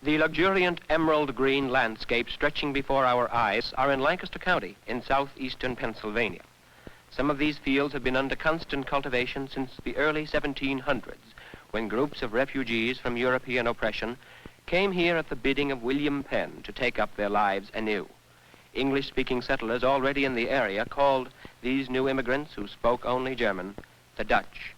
The luxuriant emerald green landscapes stretching before our eyes are in Lancaster County in southeastern Pennsylvania. Some of these fields have been under constant cultivation since the early 1700s, when groups of refugees from European oppression came here at the bidding of William Penn to take up their lives anew. English-speaking settlers already in the area called these new immigrants, who spoke only German, the Dutch.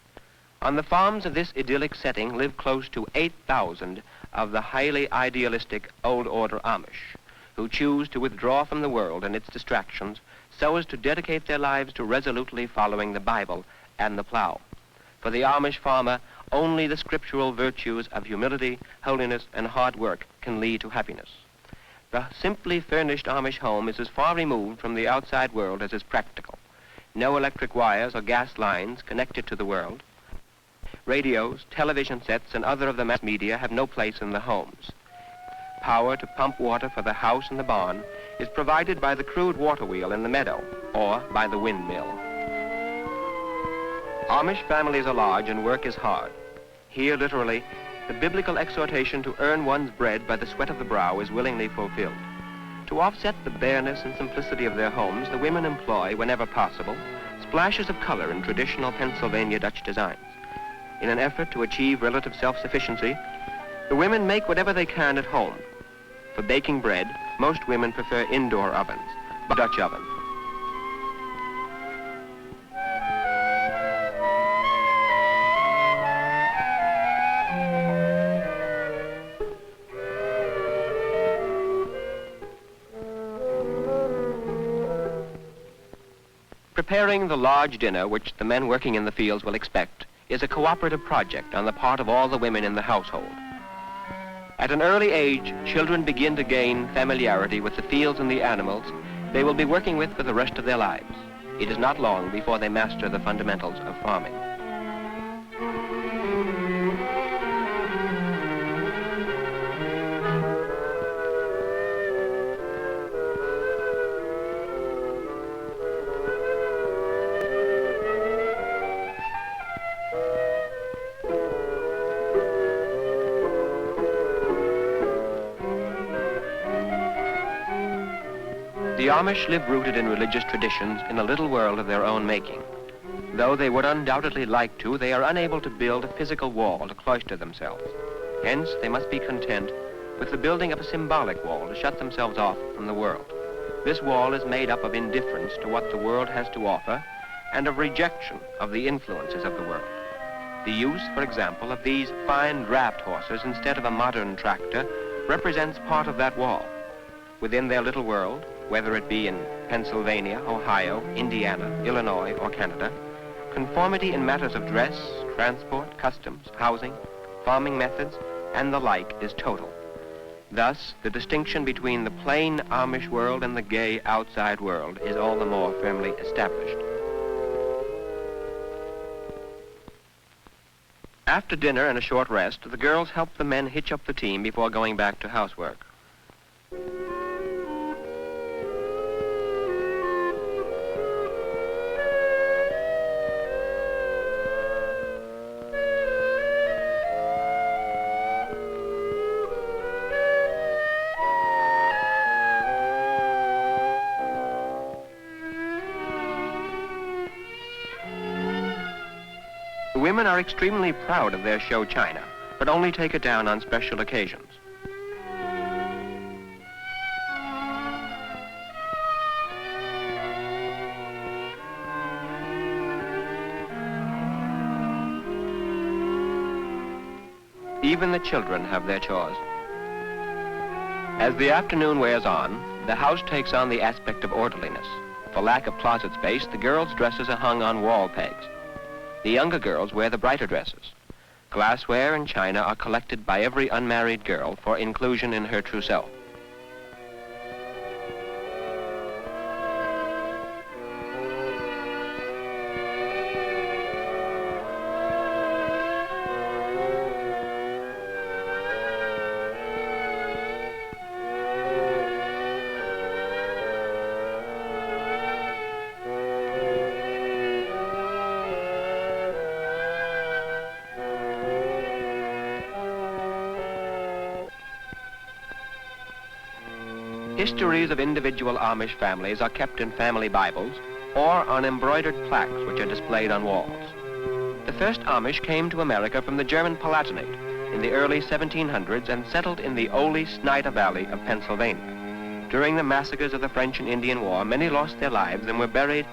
On the farms of this idyllic setting live close to 8,000 of the highly idealistic Old Order Amish, who choose to withdraw from the world and its distractions so as to dedicate their lives to resolutely following the Bible and the plow. For the Amish farmer, only the scriptural virtues of humility, holiness, and hard work can lead to happiness. The simply furnished Amish home is as far removed from the outside world as is practical. No electric wires or gas lines connect it to the world. Radios, television sets, and other of the mass media have no place in the homes. Power to pump water for the house and the barn is provided by the crude water wheel in the meadow or by the windmill. Amish families are large and work is hard. Here, literally, the biblical exhortation to earn one's bread by the sweat of the brow is willingly fulfilled. To offset the bareness and simplicity of their homes, the women employ, whenever possible, splashes of color in traditional Pennsylvania Dutch designs. In an effort to achieve relative self-sufficiency, the women make whatever they can at home. For baking bread, most women prefer indoor ovens, a Dutch oven. Preparing the large dinner which the men working in the fields will expect is a cooperative project on the part of all the women in the household. At an early age, children begin to gain familiarity with the fields and the animals they will be working with for the rest of their lives. It is not long before they master the fundamentals of farming. The Amish live rooted in religious traditions in a little world of their own making. Though they would undoubtedly like to, they are unable to build a physical wall to cloister themselves. Hence, they must be content with the building of a symbolic wall to shut themselves off from the world. This wall is made up of indifference to what the world has to offer and of rejection of the influences of the world. The use, for example, of these fine draft horses instead of a modern tractor represents part of that wall. Within their little world, whether it be in Pennsylvania, Ohio, Indiana, Illinois, or Canada, conformity in matters of dress, transport, customs, housing, farming methods, and the like is total. Thus, the distinction between the plain Amish world and the gay outside world is all the more firmly established. After dinner and a short rest, the girls help the men hitch up the team before going back to housework. The women are extremely proud of their show china, but only take it down on special occasions. Even the children have their chores. As the afternoon wears on, the house takes on the aspect of orderliness. For lack of closet space, the girls' dresses are hung on wall pegs. The younger girls wear the brighter dresses. Glassware and china are collected by every unmarried girl for inclusion in her trousseau. Histories of individual Amish families are kept in family Bibles or on embroidered plaques which are displayed on walls. The first Amish came to America from the German Palatinate in the early 1700s and settled in the Ole Snyder Valley of Pennsylvania. During the massacres of the French and Indian War, many lost their lives and were buried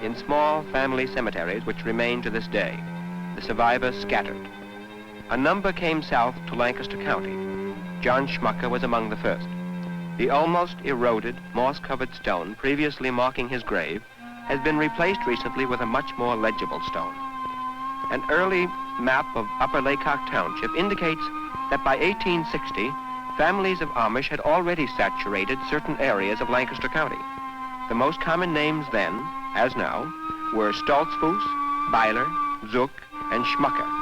in small family cemeteries which remain to this day. The survivors scattered. A number came south to Lancaster County. John Schmucker was among the first. The almost eroded, moss-covered stone previously marking his grave has been replaced recently with a much more legible stone. An early map of Upper Laycock Township indicates that by 1860, families of Amish had already saturated certain areas of Lancaster County. The most common names then, as now, were Stoltzfus, Byler, Zook, and Schmucker.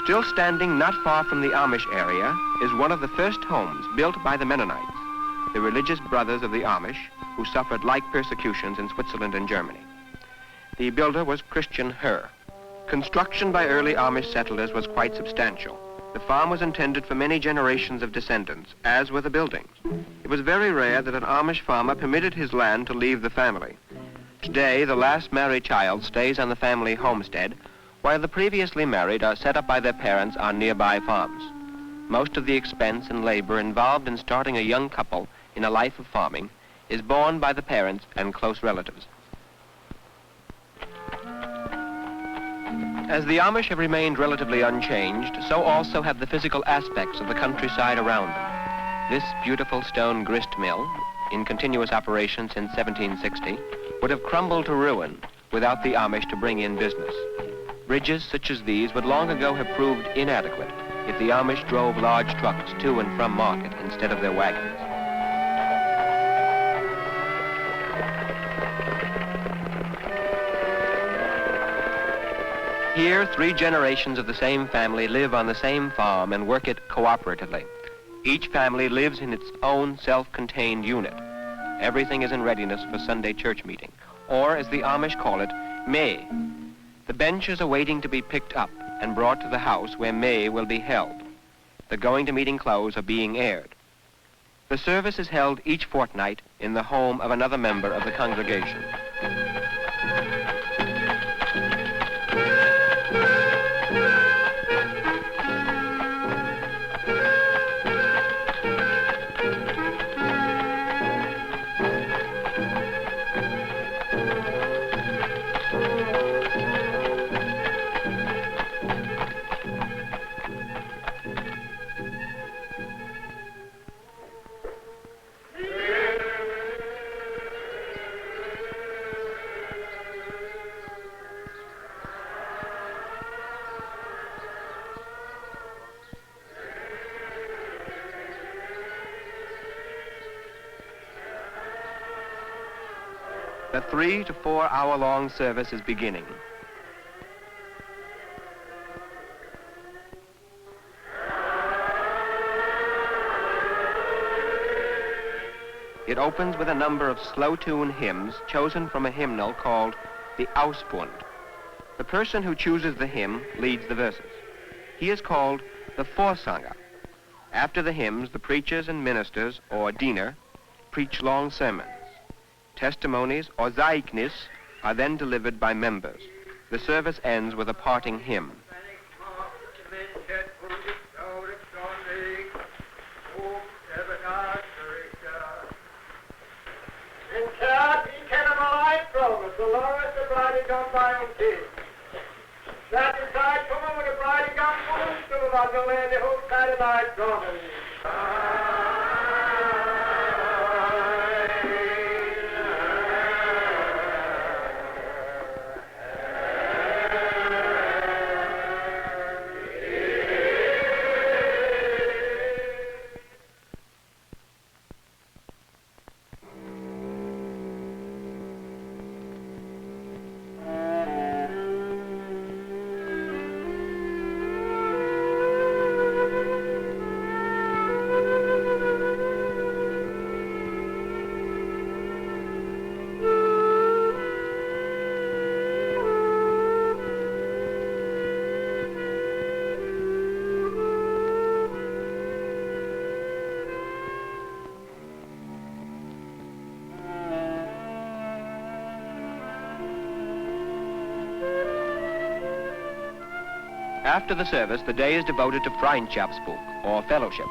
Still standing not far from the Amish area is one of the first homes built by the Mennonites, the religious brothers of the Amish who suffered like persecutions in Switzerland and Germany. The builder was Christian Herr. Construction by early Amish settlers was quite substantial. The farm was intended for many generations of descendants, as were the buildings. It was very rare that an Amish farmer permitted his land to leave the family. Today, the last married child stays on the family homestead, while the previously married are set up by their parents on nearby farms. Most of the expense and labor involved in starting a young couple in a life of farming is borne by the parents and close relatives. As the Amish have remained relatively unchanged, so also have the physical aspects of the countryside around them. This beautiful stone grist mill, in continuous operation since 1760, would have crumbled to ruin without the Amish to bring in business. Bridges such as these would long ago have proved inadequate if the Amish drove large trucks to and from market instead of their wagons. Here, 3 generations of the same family live on the same farm and work it cooperatively. Each family lives in its own self-contained unit. Everything is in readiness for Sunday church meeting, or as the Amish call it, May. The benches are waiting to be picked up and brought to the house where May will be held. The going-to-meeting clothes are being aired. The service is held each fortnight in the home of another member of the congregation. The 3 to 4 hour-long service is beginning. It opens with a number of slow-tune hymns chosen from a hymnal called the Ausbund. The person who chooses the hymn leads the verses. He is called the Vorsanger. After the hymns, the preachers and ministers, or diener, preach long sermons. Testimonies, or Zeugnis, are then delivered by members. The service ends with a parting hymn. After the service, the day is devoted to Freundschaftsbuch, or fellowship.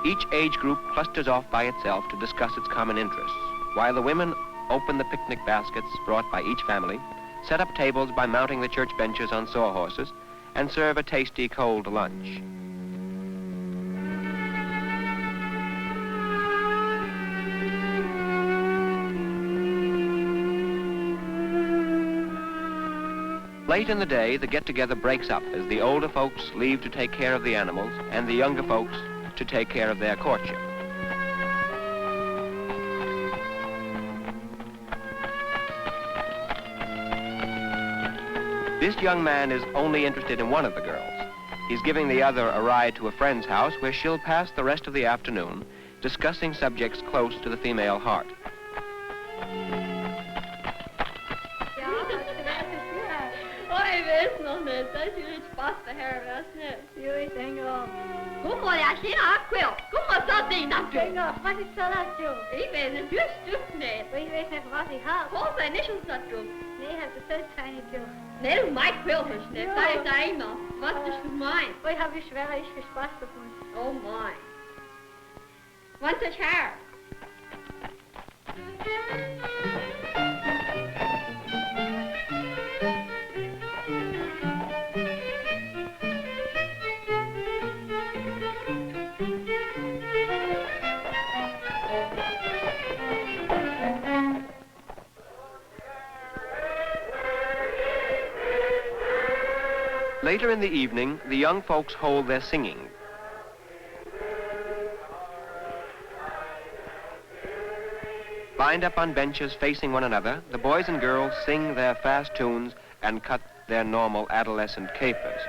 Each age group clusters off by itself to discuss its common interests, while the women open the picnic baskets brought by each family, set up tables by mounting the church benches on sawhorses, and serve a tasty cold lunch. Late in the day, the get-together breaks up as the older folks leave to take care of the animals and the younger folks to take care of their courtship. This young man is only interested in one of the girls. He's giving the other a ride to a friend's house where she'll pass the rest of the afternoon discussing subjects close to the female heart. Ich weiß noch nicht. Das ist viel Spaß daher, weiß nicht. Ja, ich denke auch. Guck mal, der steht abgequält. Guck mal, so Ding da tun. Was ist so dazu? Ich weiß nicht, du stückst nicht. Ich weiß nicht, was ich habe. Voll sein nicht uns dazu. Nee, ich habe selbst keine Tür. Nee, du meinst wirklich nicht. Das ist einer. Was ist du meinst? Ich habe schwer, ich viel Spaß davon. Oh mein. What's a chair? Later in the evening, the young folks hold their singing. Lined up on benches facing one another, the boys and girls sing their fast tunes and cut their normal adolescent capers.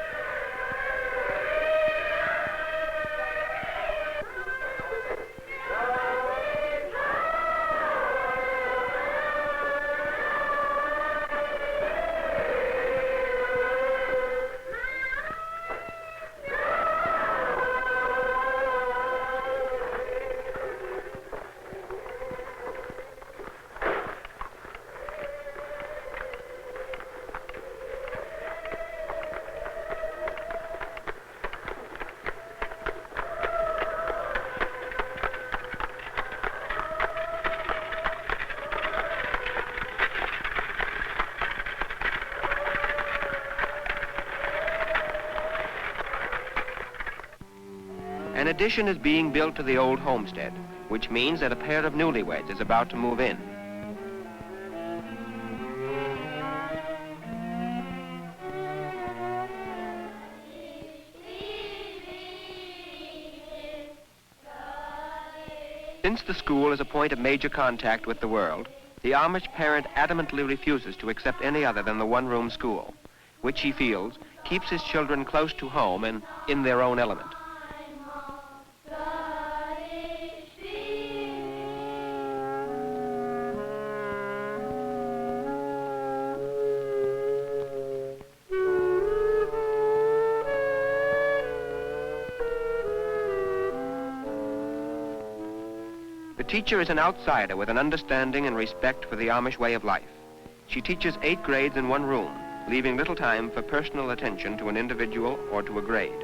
An addition is being built to the old homestead, which means that a pair of newlyweds is about to move in. Since the school is a point of major contact with the world, the Amish parent adamantly refuses to accept any other than the one-room school, which he feels keeps his children close to home and in their own element. The teacher is an outsider with an understanding and respect for the Amish way of life. She teaches 8 grades in one room, leaving little time for personal attention to an individual or to a grade.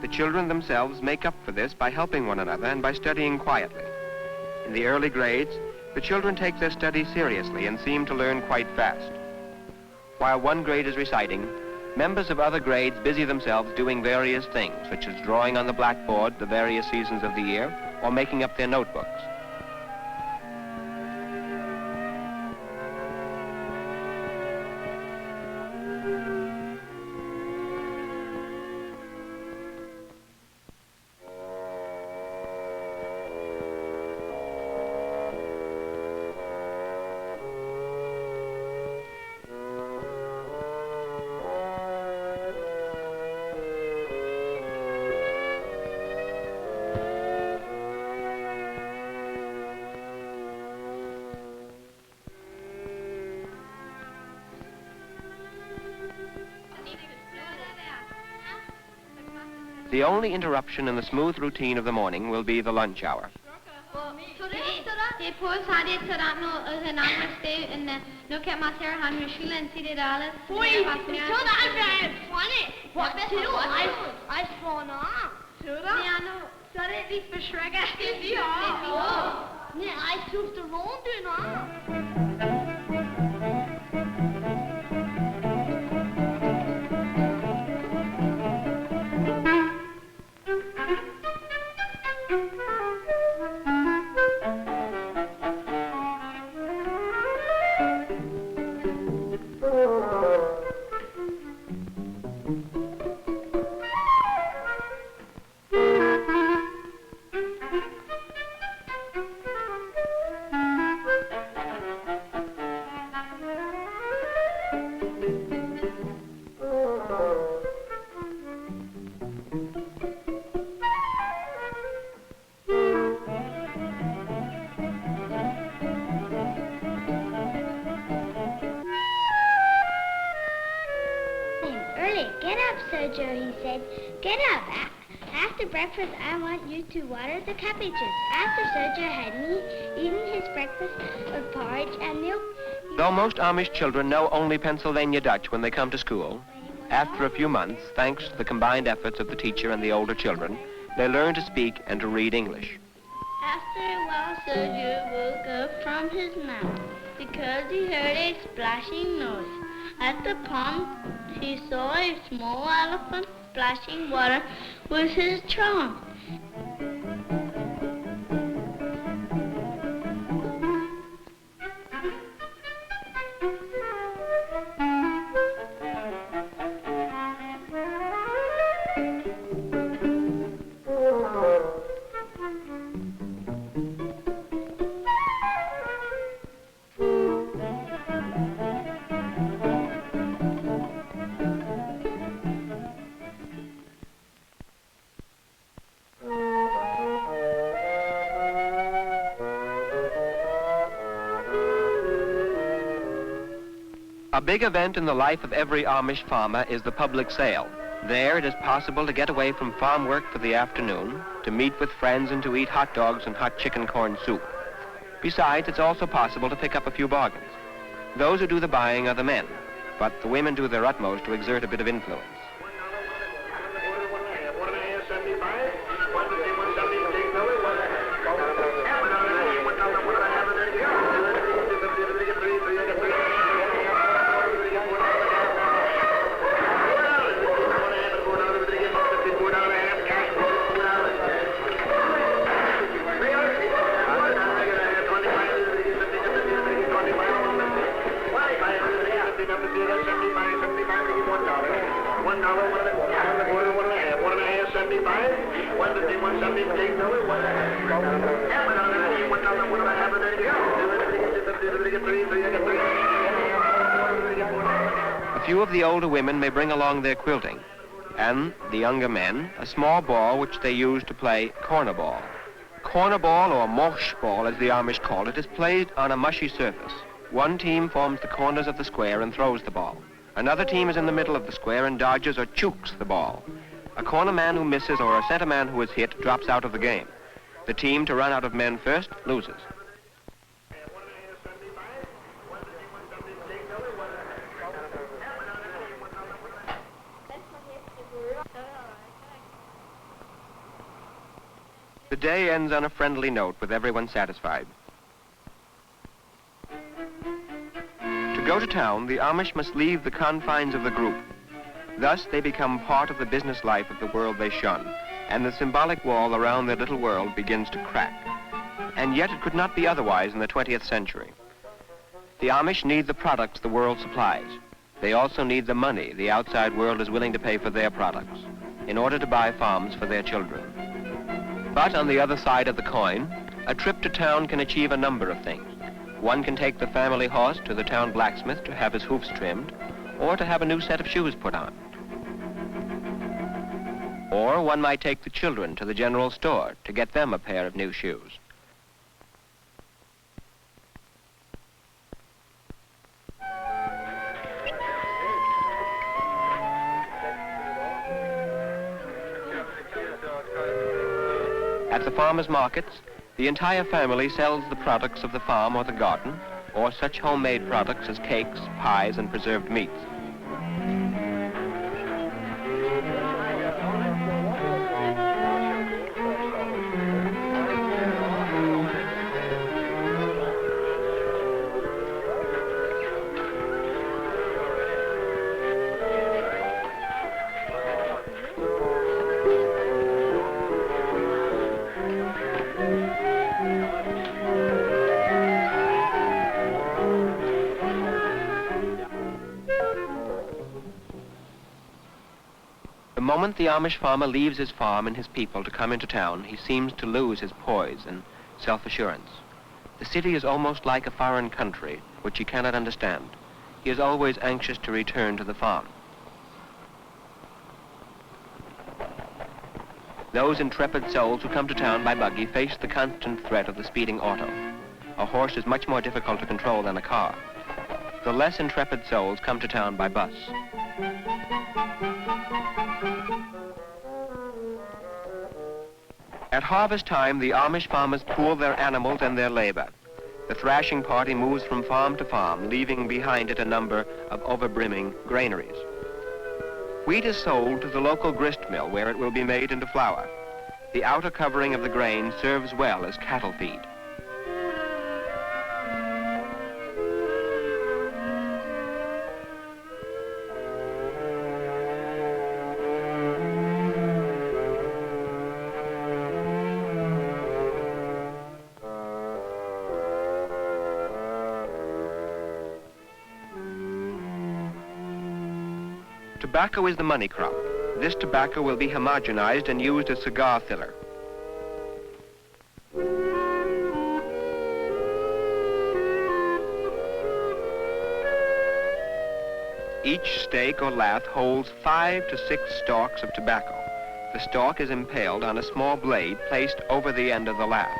The children themselves make up for this by helping one another and by studying quietly. In the early grades, the children take their studies seriously and seem to learn quite fast. While one grade is reciting, members of other grades busy themselves doing various things, such as drawing on the blackboard the various seasons of the year or making up their notebooks. The only interruption in the smooth routine of the morning will be the lunch hour. What til? Ej, spåner. Sutter? Ja, nu. Så er det lige beschrækker. Det er vi også. Nej, ej, tufte rondyner. Joe, he said, get up. After breakfast, I want you to water the cabbages. After Sergio had me eating his breakfast of porridge and milk. Though most Amish children know only Pennsylvania Dutch when they come to school, after a few months, thanks to the combined efforts of the teacher and the older children, they learn to speak and to read English. After a while, Sergio woke up from his nap because he heard a splashing noise. At the pond, he saw a small elephant splashing water with his trunk. A big event in the life of every Amish farmer is the public sale. There it is possible to get away from farm work for the afternoon, to meet with friends and to eat hot dogs and hot chicken corn soup. Besides, it's also possible to pick up a few bargains. Those who do the buying are the men, but the women do their utmost to exert a bit of influence. A few of the older women may bring along their quilting, and the younger men a small ball which they use to play corner ball. Corner ball, or mosh ball as the Amish call it, is played on a mushy surface. One team forms the corners of the square and throws the ball. Another team is in the middle of the square and dodges or chooks the ball. A corner man who misses or a center man who is hit drops out of the game. The team to run out of men first loses. The day ends on a friendly note with everyone satisfied. To go to town, the Amish must leave the confines of the group. Thus, they become part of the business life of the world they shun, and the symbolic wall around their little world begins to crack. And yet it could not be otherwise in the 20th century. The Amish need the products the world supplies. They also need the money the outside world is willing to pay for their products in order to buy farms for their children. But on the other side of the coin, a trip to town can achieve a number of things. One can take the family horse to the town blacksmith to have his hoofs trimmed, or to have a new set of shoes put on. Or one might take the children to the general store to get them a pair of new shoes. At the farmers' markets, the entire family sells the products of the farm or the garden, or such homemade products as cakes, pies, and preserved meats. The moment the Amish farmer leaves his farm and his people to come into town, he seems to lose his poise and self-assurance. The city is almost like a foreign country, which he cannot understand. He is always anxious to return to the farm. Those intrepid souls who come to town by buggy face the constant threat of the speeding auto. A horse is much more difficult to control than a car. The less intrepid souls come to town by bus. At harvest time, the Amish farmers pool their animals and their labor. The thrashing party moves from farm to farm, leaving behind it a number of overbrimming granaries. Wheat is sold to the local grist mill, where it will be made into flour. The outer covering of the grain serves well as cattle feed. Tobacco is the money crop. This tobacco will be homogenized and used as cigar filler. Each stake or lath holds 5 to 6 stalks of tobacco. The stalk is impaled on a small blade placed over the end of the lath.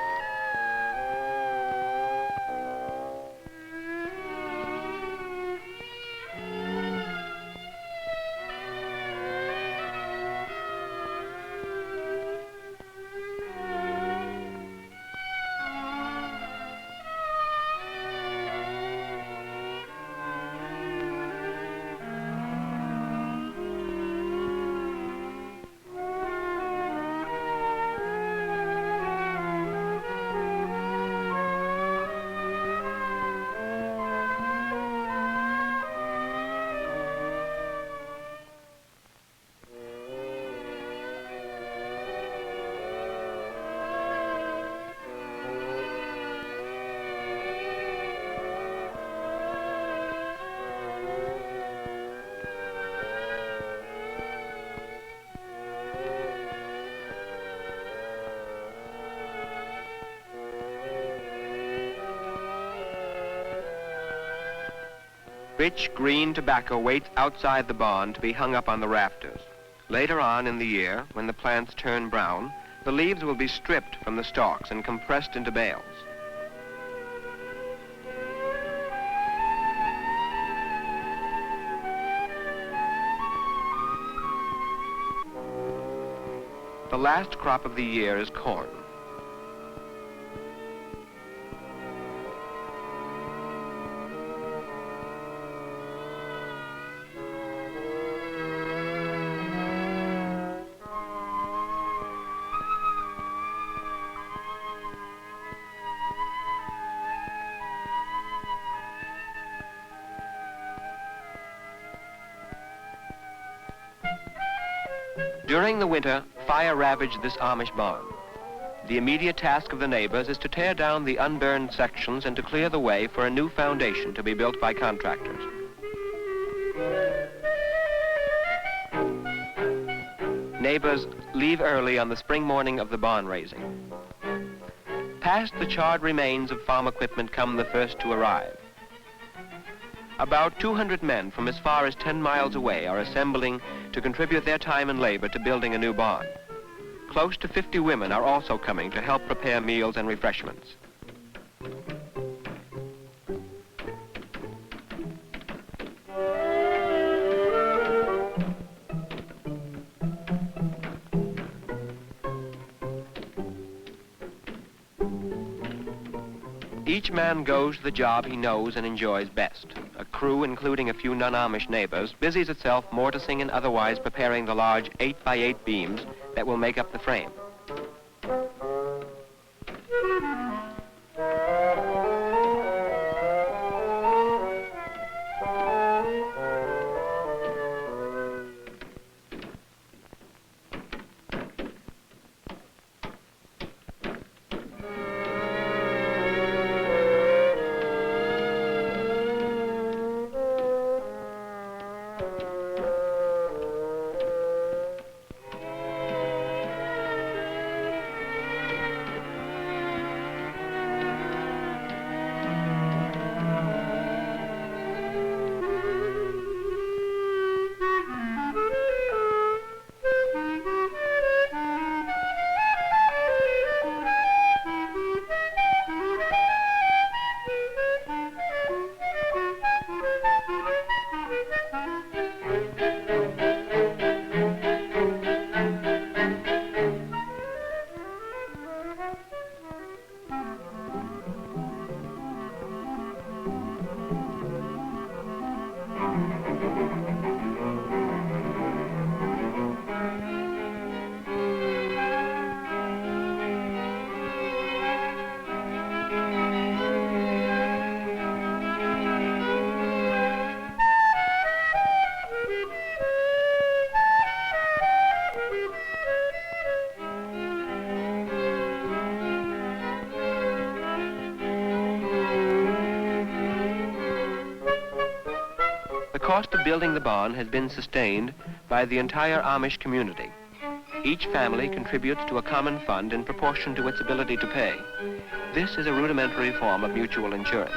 Rich green tobacco waits outside the barn to be hung up on the rafters. Later on in the year, when the plants turn brown, the leaves will be stripped from the stalks and compressed into bales. The last crop of the year is corn. During the winter, fire ravaged this Amish barn. The immediate task of the neighbors is to tear down the unburned sections and to clear the way for a new foundation to be built by contractors. Neighbors leave early on the spring morning of the barn raising. Past the charred remains of farm equipment come the first to arrive. About 200 men from as far as 10 miles away are assembling to contribute their time and labor to building a new barn. Close to 50 women are also coming to help prepare meals and refreshments. Each man goes to the job he knows and enjoys best. A crew, including a few non-Amish neighbors, busies itself mortising and otherwise preparing the large 8x8 beams that will make up the frame. cost of building the barn has been sustained by the entire Amish community. Each family contributes to a common fund in proportion to its ability to pay. This is a rudimentary form of mutual insurance.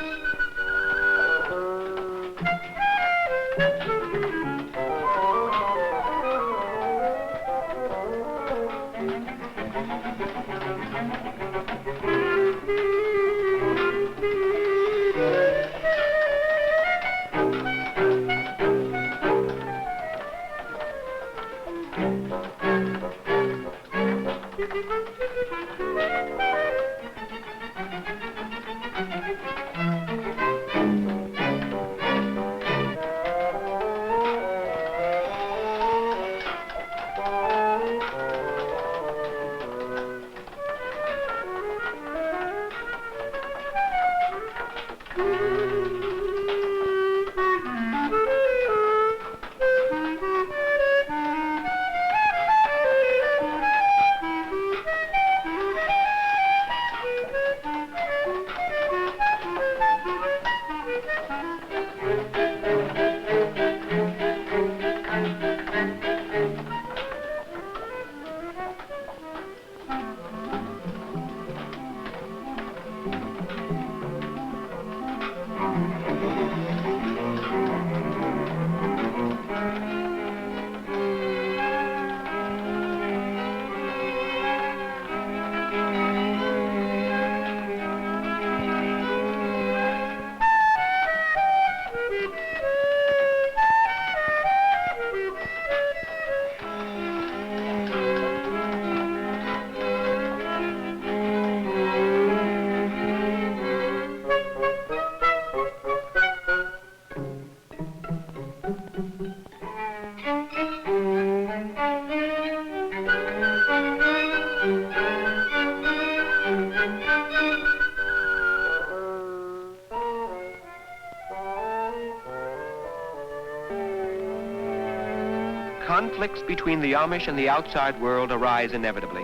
Conflicts between the Amish and the outside world arise inevitably.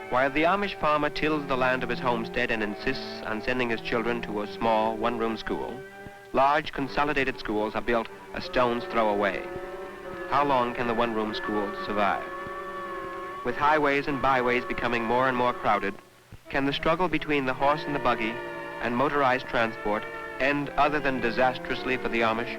While the Amish farmer tills the land of his homestead and insists on sending his children to a small one-room school, large consolidated schools are built a stone's throw away. How long can the one-room schools survive? With highways and byways becoming more and more crowded, can the struggle between the horse and the buggy and motorized transport end other than disastrously for the Amish?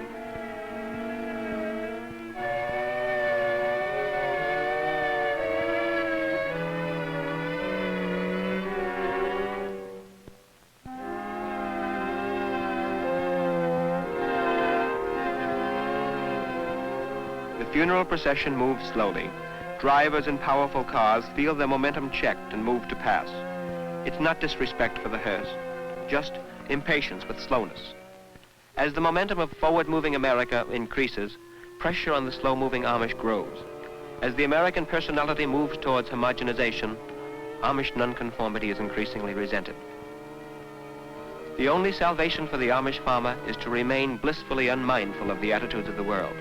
The funeral procession moves slowly. Drivers in powerful cars feel their momentum checked and move to pass. It's not disrespect for the hearse, just impatience with slowness. As the momentum of forward-moving America increases, pressure on the slow-moving Amish grows. As the American personality moves towards homogenization, Amish nonconformity is increasingly resented. The only salvation for the Amish farmer is to remain blissfully unmindful of the attitudes of the world.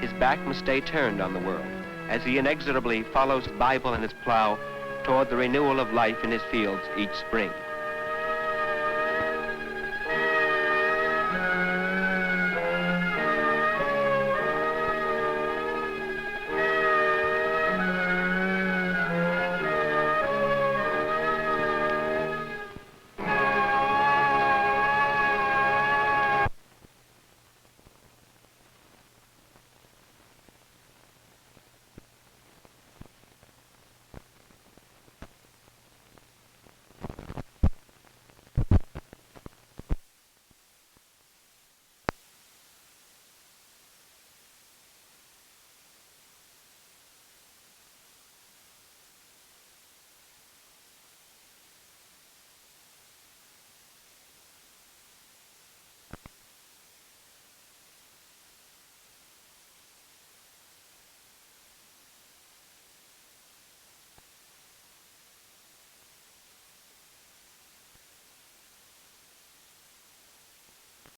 His back must stay turned on the world as he inexorably follows the Bible and his plow toward the renewal of life in his fields each spring.